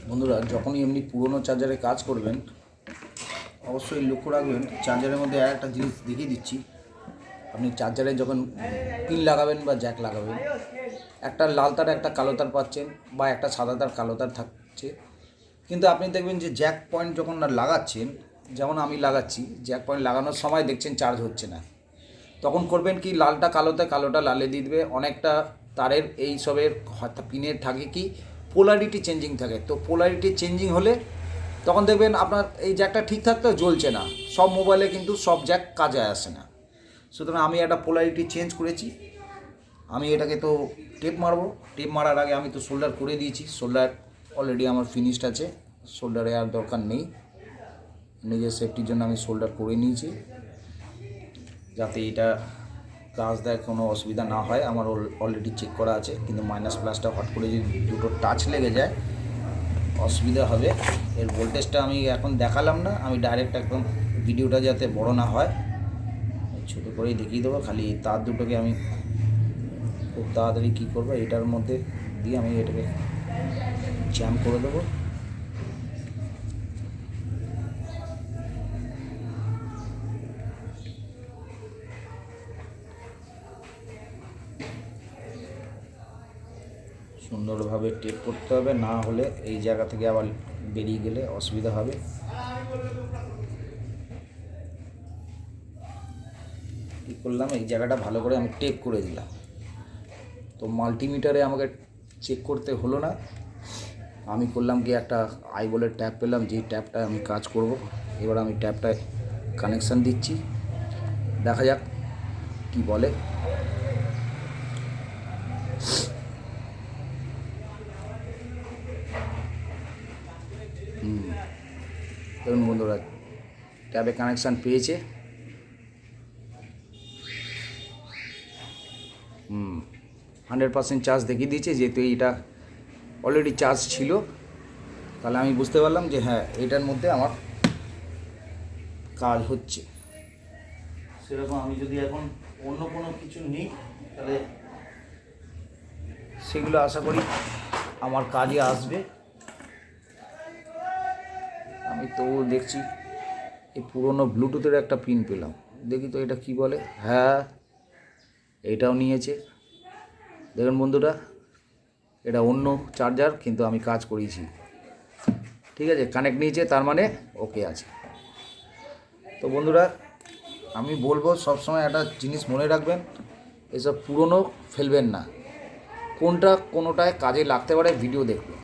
বন্ধুরা, যখনই এমনি পুরনো চার্জারে কাজ করবেন অবশ্যই লক্ষ্য রাখবেন। চার্জারের মধ্যে আর একটা জিনিস দেখিয়ে দিচ্ছি। আপনি চার্জারে যখন পিন লাগাবেন বা জ্যাক লাগাবেন, একটা লাল তার একটা কালো তার পাচ্ছেন বা একটা সাদা তার কালো তার থাকছে। কিন্তু আপনি দেখবেন যে জ্যাক পয়েন্ট যখন না লাগাচ্ছেন, যেমন আমি লাগাচ্ছি, জ্যাক পয়েন্ট লাগানোর সময় দেখছেন চার্জ হচ্ছে না। তখন করবেন কি, লালটা কালোতে কালোটা লালে দিয়ে দেবে। অনেকটা তারের এই সবের পিনের থাকে কি পোলারিটি চেঞ্জিং থাকে, তো পোলারিটি চেঞ্জিং হলে তখন দেখবেন আপনার এই জ্যাকটা ঠিক থাকতেও জ্বলছে না। সব মোবাইলে কিন্তু সব জ্যাক কাজে আসে না। সুতরাং আমি একটা পোলারিটি চেঞ্জ করেছি। আমি এটাকে তো টেপ মারবো। টেপ মারার আগে আমি তো সোল্ডার করে দিয়েছি। সোল্ডার অলরেডি আমার ফিনিশড আছে, সোল্ডারে আর দরকার নেই। নিজের সেফটির জন্য আমি সোল্ডার করে নিয়েছি, যাতে এটা কাজ দেয় কোনো অসুবিধা না হয়। আমার অলরেডি চেক করা আছে। কিন্তু মাইনাস প্লাসটা হট করে যদি দুটো টাচ লেগে যায় অসুবিধা হবে। এর ভোল্টেজটা আমি এখন দেখালাম না, আমি ডাইরেক্ট একদম ভিডিওটা যাতে বড় না হয় ছোটো করেই দেখিয়ে দেবো। খালি তার দুটোকে আমি খুব তাড়াতাড়ি কী করবো, এটার মধ্যে দিয়ে আমি এটাকে জ্যাম করে দেবো। সুন্দরভাবে টেপ করতে হবে, না হলে এই জায়গা থেকে আবার বেরিয়ে গেলে অসুবিধা হবে। কী করলাম, এই জায়গাটা ভালো করে আমি টেপ করে দিলাম। তো মাল্টিমিটারে আমাকে চেক করতে হলো না। আমি করলাম কি, একটা আইবলের ট্যাপ পেলাম, যেই ট্যাপটায় আমি কাজ করব। এবার আমি ট্যাপটায় কানেকশান দিচ্ছি, দেখা যাক কি বলে। দেখুন বন্ধুরা, ট্যাবে কানেকশান পেয়েছে। 100% চার্জ দেখিয়ে দিয়েছে। যেহেতু এটা অলরেডি চার্জ ছিল, তাহলে আমি বুঝতে পারলাম যে হ্যাঁ, এটার মধ্যে আমার কাজ হচ্ছে। সেরকম আমি যদি এখন অন্য কোনো কিছু নিই, তাহলে সেগুলো আশা করি আমার কাজে আসবে। আমি তো দেখছি এই পুরনো ব্লুটুথের একটা পিন পেলাম, দেখি তো এটা কি বলে। হ্যাঁ, এটাও নিয়েছে। দেখুন বন্ধুরা, এটা অন্য চার্জার, কিন্তু আমি কাজ করিয়েছি। ঠিক আছে, কানেক্ট নিয়েছে, তার মানে ওকে আছে। তো বন্ধুরা, আমি বলবো সবসময় একটা জিনিস মনে রাখবেন, এসব পুরনো ফেলবেন না। কোনোটায় কাজে লাগতে পারে ভিডিও দেখবেন।